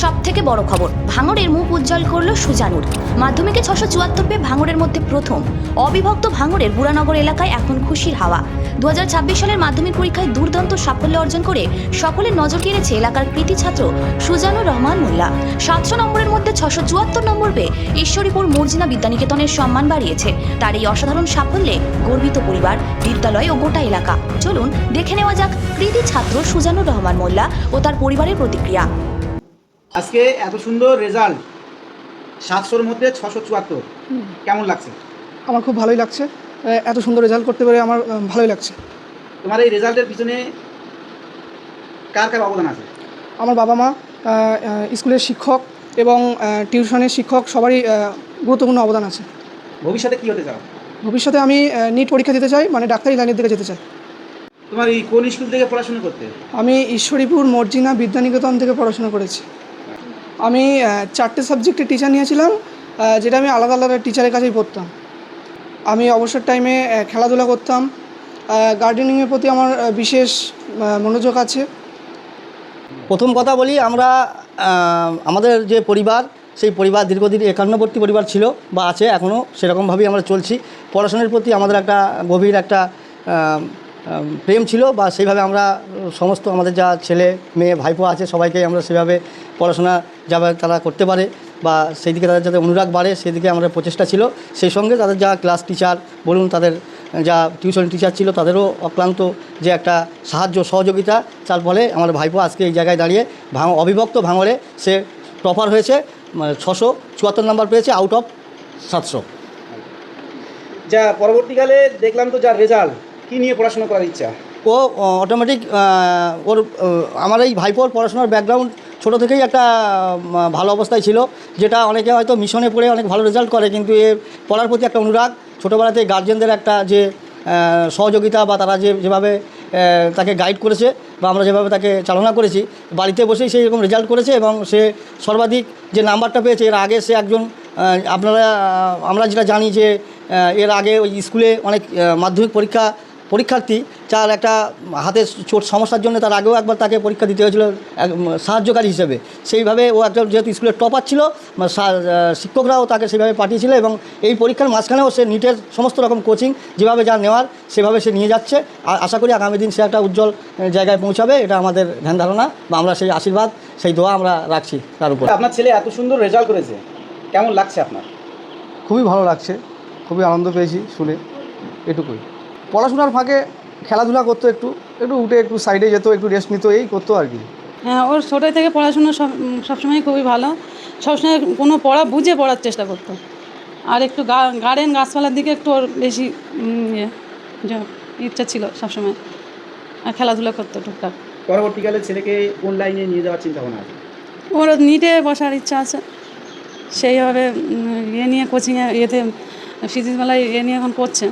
সবথেকে বড় খবর, ভাঙড়ের মুখ উজ্জ্বল করলো সুজানুর। মাধ্যমিকে 674 পেয়ে ভাঙড়ের মধ্যে প্রথম। অবিভক্ত ভাঙড়ের বুড়ানগর এলাকায় এখন খুশির হাওয়া। 2026 সালের মাধ্যমিক পরীক্ষায় দুর্দান্ত সাফল্য অর্জন করে সকলের নজর কেড়েছে এলাকার কৃতি ছাত্র সুজানুর রহমান মোল্লা। 700 নম্বরের মধ্যে 674 নম্বর পেয়ে ঈশ্বরীপুর মর্জিনা বিদ্যানিকেতনের সম্মান বাড়িয়েছে। তার এই অসাধারণ সাফল্যে গর্বিত পরিবার, বিদ্যালয় ও গোটা এলাকা। চলুন দেখে নেওয়া যাক কৃতি ছাত্র সুজানুর রহমান মোল্লা ও তার পরিবারের প্রতিক্রিয়া। আজকে এত সুন্দর রেজাল্ট, 700-র মধ্যে 674, কেমন লাগছে? আমার খুব ভালোই লাগছে। এত সুন্দর রেজাল্ট করতে পেরে আমার ভালোই লাগছে। তোমার এই রেজাল্টের পিছনে কার কার অবদান আছে? আমার বাবা মা, স্কুলের শিক্ষক এবং টিউশনের শিক্ষক সবারই গুরুত্বপূর্ণ অবদান আছে। ভবিষ্যতে কী হতে চাও? ভবিষ্যতে আমি নিট পরীক্ষা দিতে চাই, মানে ডাক্তারি লাইনের দিকে যেতে চাই। তোমার এই কোন স্কুল থেকে পড়াশোনা করতে? আমি ঈশ্বরীপুর মর্জিনা বিদ্যানিকেতন থেকে পড়াশোনা করেছি। আমি 4টে সাবজেক্টের টিচার নিয়েছিলাম, যেটা আমি আলাদা আলাদা টিচারের কাছেই পড়তাম। আমি অবসর টাইমে খেলাধুলা করতাম। গার্ডেনিংয়ের প্রতি আমার বিশেষ মনোযোগ আছে। প্রথম কথা বলি, আমরা আমাদের যে পরিবার, সেই পরিবার দীর্ঘদিন একান্নবর্তী পরিবার ছিল বা আছে, এখনও সেরকমভাবেই আমরা চলছি। পড়াশোনার প্রতি আমাদের একটা গভীর একটা প্রেম ছিল, বা সেইভাবে আমরা সমস্ত আমাদের যা ছেলে মেয়ে ভাইপো আছে সবাইকে আমরা সেভাবে পড়াশোনা যাবে তারা করতে পারে বা সেই দিকে তাদের যাতে অনুরাগ বাড়ে সেদিকে আমাদের প্রচেষ্টা ছিল। সেই সঙ্গে তাদের যা ক্লাস টিচার বলুন, তাদের যা টিউশন টিচার ছিল তাদেরও অক্লান্ত যে একটা সাহায্য সহযোগিতা, তার ফলে আমার ভাইপো আজকে এই জায়গায় দাঁড়িয়ে অবিভক্ত ভাঙড়ে সে টপার হয়েছে। 674 নাম্বার পেয়েছে আউট অফ 700। যা পরবর্তীকালে দেখলাম তো যার রেজাল্ট, কী নিয়ে পড়াশোনা করার ইচ্ছা? ও অটোমেটিক ওর আমার এই ভাইপোর পড়াশোনার ব্যাকগ্রাউন্ড ছোটো থেকেই একটা ভালো অবস্থায় ছিল, যেটা অনেকে হয়তো মিশনে পড়ে অনেক ভালো রেজাল্ট করে, কিন্তু এর পড়ার প্রতি একটা অনুরাগ, ছোটোবেলাতেই গার্জেনদের একটা যে সহযোগিতা বা তারা যেভাবে তাকে গাইড করেছে বা আমরা যেভাবে তাকে চালনা করেছি, বাড়িতে বসেই সেই রকম রেজাল্ট করেছে এবং সে সর্বাধিক যে নাম্বারটা পেয়েছে। এর আগে সে একজন আমরা যেটা জানি যে এর আগে ওই স্কুলে অনেক মাধ্যমিক পরীক্ষার্থী যার একটা হাতের চোট সমস্যার জন্য তার আগেও একবার তাকে পরীক্ষা দিতে হয়েছিল সাহায্যকারী হিসেবে। সেইভাবে ও একটা যেহেতু স্কুলের টপার ছিল, শিক্ষকরাও তাকে সেভাবে পাঠিয়েছিল এবং এই পরীক্ষার মাঝখানেও সে নিটের সমস্ত রকম কোচিং যেভাবে যা নেওয়ার সেভাবে সে নিয়ে যাচ্ছে। আর আশা করি আগামী দিন সে একটা উজ্জ্বল জায়গায় পৌঁছাবে, এটা আমাদের ধ্যান ধারণা বা আমরা সেই আশীর্বাদ, সেই দোয়া আমরা রাখছি তার উপর। আপনার ছেলে এত সুন্দর রেজাল্ট করেছে, কেমন লাগছে আপনার? খুবই ভালো লাগছে, খুবই আনন্দ পেয়েছি শুনে। এটুকুই। পড়াশোনার ফাঁকে খেলাধুলা করতো, একটু উঠে একটু সাইডে যেত, একটু রেস্ট নিত, এই করতো আর কি। হ্যাঁ, ওর ছোটোই থেকে পড়াশোনা সবসময় খুবই ভালো। সবসময় কোনো পড়া বুঝে পড়ার চেষ্টা করতো। আর একটু গার্ডেন গাছপালার দিকে একটু ওর বেশি ইচ্ছা ছিল সবসময়, আর খেলাধুলা করতো টুকটাক। পরবর্তীকালে ছেলেকে কোন লাইনে নিয়ে যাওয়ার চিন্তা ভাবনা আছে? ওর নিটে বসার ইচ্ছা আছে, সেইভাবে নিয়ে কোচিংয়ে ফিজিক্স মেলায় নিয়ে এখন পড়ছে।